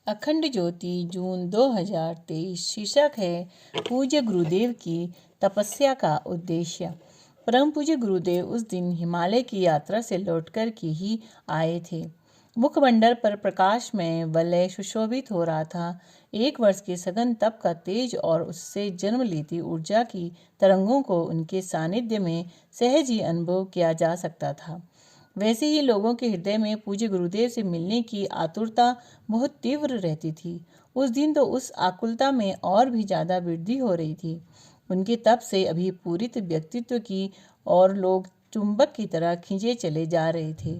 अखंड ज्योति जून 2023। शीर्षक है पूज्य गुरुदेव की तपस्या का उद्देश्य। परम पूज्य गुरुदेव उस दिन हिमालय की यात्रा से लौटकर के ही आए थे। मुखमंडल पर प्रकाश में वलय सुशोभित हो रहा था। 1 वर्ष के सघन तप का तेज और उससे जन्म लेती ऊर्जा की तरंगों को उनके सानिध्य में सहज ही अनुभव किया जा सकता था। वैसे ही लोगों के हृदय में पूज्य गुरुदेव से मिलने की आतुरता बहुत तीव्र रहती थी। उस दिन तो उस आकुलता में और भी ज़्यादा वृद्धि हो रही थी। उनके तप से अभिपूरित व्यक्तित्व की और लोग चुंबक की तरह खींचे चले जा रहे थे।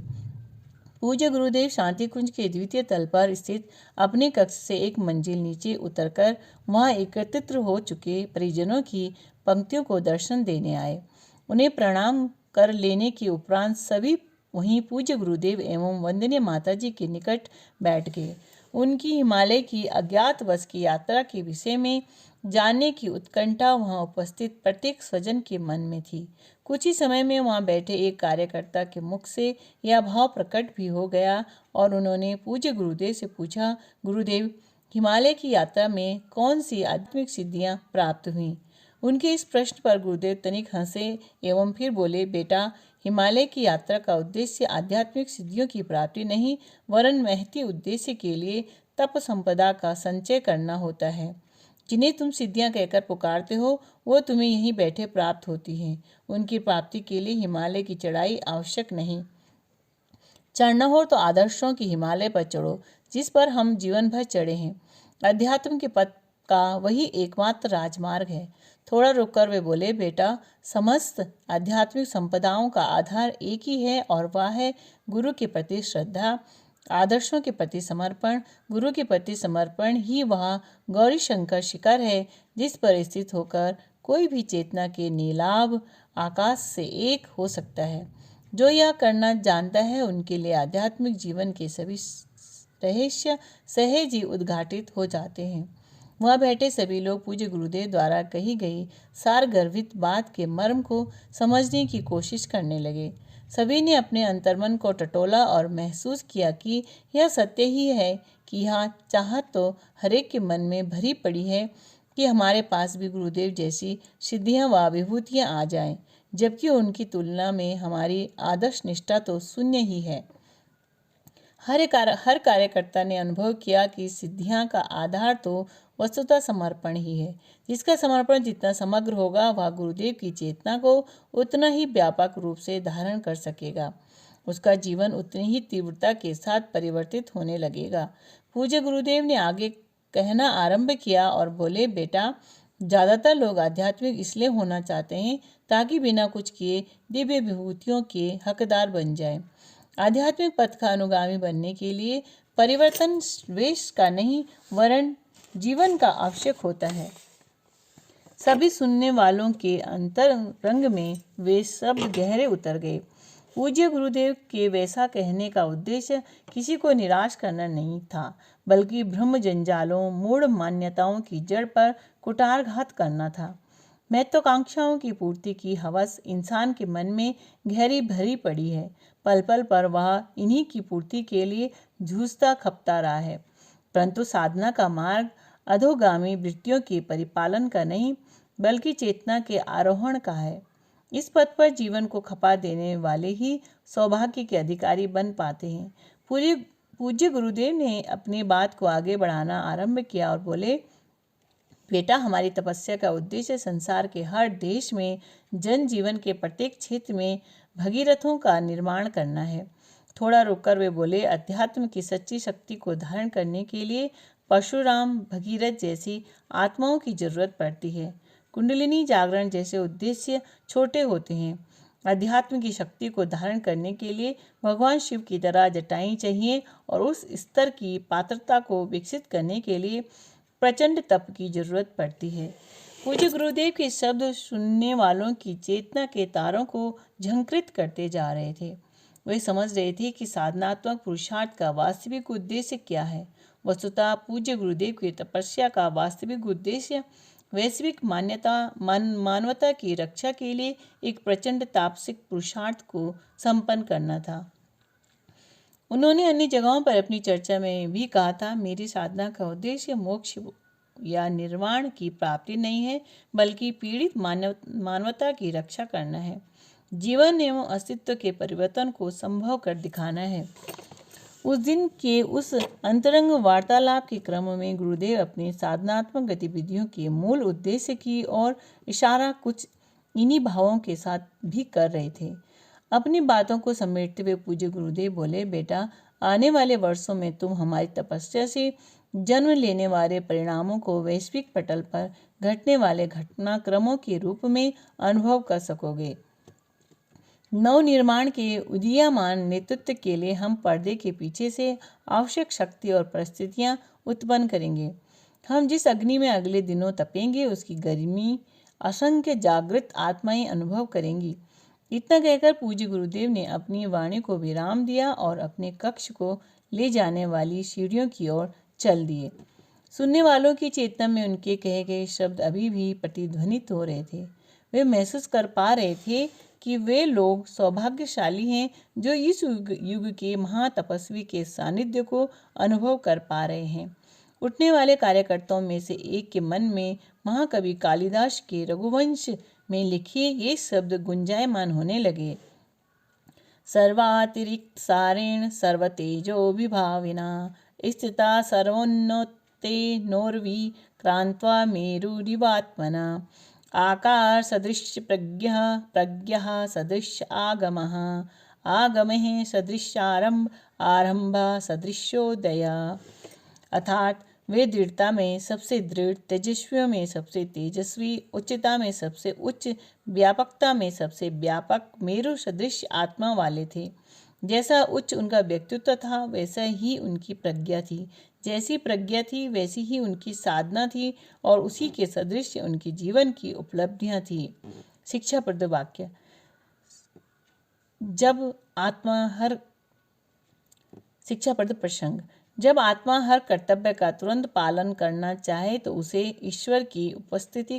पूज्य गुरुदेव शांति कुंज के द्वितीय तल पर स्थित अपने कक्ष से 1 मंजिल नीचे उतरकर वहां एकत्रित हो चुके परिजनों की पंक्तियों को दर्शन देने आए। उन्हें प्रणाम कर लेने के उपरांत सभी वहीं पूज्य गुरुदेव एवं वंदनीय माताजी के निकट बैठ गए। उनकी हिमालय की अज्ञातवास की यात्रा के विषय में जानने की उत्कंठा वहां उपस्थित प्रत्येक स्वजन के मन में थी। कुछ ही समय में वहां बैठे एक कार्यकर्ता के मुख से यह भाव प्रकट भी हो गया और उन्होंने पूज्य गुरुदेव से पूछा, गुरुदेव, हिमालय की यात्रा में कौन सी आध्यात्मिक सिद्धियां प्राप्त हुई? उनके इस प्रश्न पर गुरुदेव तनिक हंसे एवं फिर बोले, बेटा, हिमालय की यात्रा का उद्देश्य आध्यात्मिक सिद्धियों की प्राप्ति नहीं, वरन महती उद्देश्य के लिए तप संपदा का संचय करना होता है। जिन्हें तुम सिद्धियां कहकर पुकारते हो वो तुम्हें यहीं बैठे प्राप्त होती हैं। उनकी प्राप्ति के लिए हिमालय की चढ़ाई आवश्यक नहीं। चढ़ना हो तो आदर्शों की हिमालय पर चढ़ो, जिस पर हम जीवन भर चढ़े हैं। अध्यात्म के पथ का वही एकमात्र राजमार्ग है। थोड़ा रुककर वे बोले, बेटा, समस्त आध्यात्मिक संपदाओं का आधार एक ही है और वह है गुरु के प्रति श्रद्धा, आदर्शों के प्रति समर्पण। गुरु के प्रति समर्पण ही वह गौरी शंकर शिखर है जिस पर स्थित होकर कोई भी चेतना के नीलाभ आकाश से एक हो सकता है। जो यह करना जानता है उनके लिए आध्यात्मिक जीवन के सभी रहस्य सहज ही उद्घाटित हो जाते हैं। वहाँ बैठे सभी लोग पूज्य गुरुदेव द्वारा कही गई सारगर्भित बात के मर्म को समझने की कोशिश करने लगे। सभी ने अपने अंतर्मन को टटोला और महसूस किया कि यह सत्य ही है कि यह चाहत तो हरेक के मन में भरी पड़ी है कि हमारे पास भी गुरुदेव जैसी सिद्धियां व विभूतियां आ जाएं, जबकि उनकी तुलना में हमारी आदर्श निष्ठा तो शून्य ही है। हर कार्यकर्ता ने अनुभव किया कि सिद्धियां का आधार तो वस्तुतः समर्पण ही है। जिसका समर्पण जितना समग्र होगा वह गुरुदेव की चेतना को उतना ही व्यापक रूप से धारण कर सकेगा। उसका जीवन उतनी ही तीव्रता के साथ परिवर्तित होने लगेगा। पूज्य गुरुदेव ने आगे कहना आरंभ किया और बोले, बेटा, ज़्यादातर लोग आध्यात्मिक इसलिए होना चाहते हैं ताकि बिना कुछ किए दिव्य विभूतियों के हकदार बन जाएं। आध्यात्मिक पथ का अनुगामी बनने के लिए परिवर्तन वेश का नहीं वरन जीवन का आवश्यक होता है। सभी सुनने वालों के अंतरंग में वे शब्द गहरे उतर गए। पूज्य गुरुदेव के वैसा कहने का उद्देश्य किसी को निराश करना नहीं था, बल्कि ब्रह्म जंजालों मूढ़ मान्यताओं की जड़ पर कुठारघात करना था। महत्वाकांक्षाओं की पूर्ति की हवस इंसान के मन में गहरी भरी पड़ी है। पल पल पर वह इन्हीं की पूर्ति के लिए जूझता खपता रहा है। परंतु साधना का मार्ग अधोगामी वृत्तियों के परिपालन का नहीं, बल्कि चेतना के आरोहण का है। इस पथ पर जीवन को खपा देने वाले ही सौभाग्य के अधिकारी बन पाते हैं। पूज्य गुरुदेव ने अपनी बात को आगे बढ़ाना आरंभ किया और बोले, बेटा, हमारी तपस्या का उद्देश्य संसार के हर देश में जन जीवन के प्रत्येक क्षेत्र में भगीरथों का निर्माण करना है। थोड़ा रुककर वे बोले, अध्यात्म की सच्ची शक्ति को धारण करने के लिए परशुराम, भगीरथ जैसी आत्माओं की जरूरत पड़ती है। कुंडलिनी जागरण जैसे उद्देश्य छोटे होते हैं। अध्यात्म की शक्ति को धारण करने के लिए भगवान शिव की तरह जटाएं चाहिए और उस स्तर की पात्रता को विकसित करने के लिए प्रचंड तप की जरूरत पड़ती है। पूज्य गुरुदेव के शब्द सुनने वालों की चेतना के तारों को झंकृत करते जा रहे थे। वे समझ रहे थे कि साधनात्मक पुरुषार्थ का वास्तविक उद्देश्य क्या है। वस्तुतः पूज्य गुरुदेव की तपस्या का वास्तविक उद्देश्य वैश्विक मानवता की रक्षा के लिए एक प्रचंड तापसिक पुरुषार्थ को संपन्न करना था। उन्होंने अन्य जगहों पर अपनी चर्चा में भी कहा था, मेरी साधना का उद्देश्य मोक्ष या निर्वाण की प्राप्ति नहीं है, बल्कि पीड़ित मानवता की रक्षा करना है। जीवन एवं अस्तित्व के परिवर्तन को संभव कर दिखाना है। उस दिन के उस अंतरंग वार्तालाप के क्रम में गुरुदेव अपनी साधनात्मक गतिविधियों के मूल उद्देश्य की ओर इशारा कुछ इन्हीं भावों के साथ भी कर रहे थे। अपनी बातों को समेटते हुए पूज्य गुरुदेव बोले, बेटा, आने वाले वर्षों में तुम हमारी तपस्या से जन्म लेने वाले परिणामों को वैश्विक पटल पर घटने वाले घटनाक्रमों के रूप में अनुभव कर सकोगे। नवनिर्माण के उदीयमान नेतृत्व के लिए हम पर्दे के पीछे से आवश्यक शक्ति और परिस्थितियां उत्पन्न करेंगे। हम जिस अग्नि में अगले दिनों तपेंगे, उसकी गर्मी असंख्य जागृत आत्माएं अनुभव करेंगी। इतना कहकर पूज्य गुरुदेव ने अपनी वाणी को विराम दिया और अपने कक्ष को ले जाने वाली सीढ़ियों की ओर चल दिए। सुनने वालों की चेतना में उनके कहे गए शब्द अभी भी प्रतिध्वनित हो रहे थे। वे महसूस कर पा रहे थे कि वे लोग सौभाग्यशाली हैं जो इस युग के महातपस्वी के सानिध्य को अनुभव कर पा रहे हैं। उठने वाले कार्यकर्ताओं में से एक के मन में महाकवि कालिदास के रघुवंश में लिखे ये शब्द गुंजायमान होने लगे। सर्वातिरिक्त सारेण सर्वतेजो विभाविना स्थिता सर्वोन्नते नोर्वी क्रांत्वा मेरुरिवात्मना आकार सदृश प्रज्ञः सदृश आगमः आगमः सदृशारंभ आरंभः सदृशोदय। अर्थात वे दृढ़ता में सबसे दृढ़, तेजस्वियों में सबसे तेजस्वी, उच्चता में सबसे उच्च, व्यापकता में सबसे व्यापक मेरु सदृश आत्मा वाले थे। जैसा उच्च उनका व्यक्तित्व था, वैसा ही उनकी प्रज्ञा थी। जैसी प्रज्ञा थी, वैसी ही उनकी साधना थी और उसी के सदृश उनकी जीवन की उपलब्धियां थी। शिक्षाप्रद वाक्य। शिक्षाप्रद प्रसंग। जब आत्मा हर कर्तव्य का तुरंत पालन करना चाहे तो उसे ईश्वर की उपस्थिति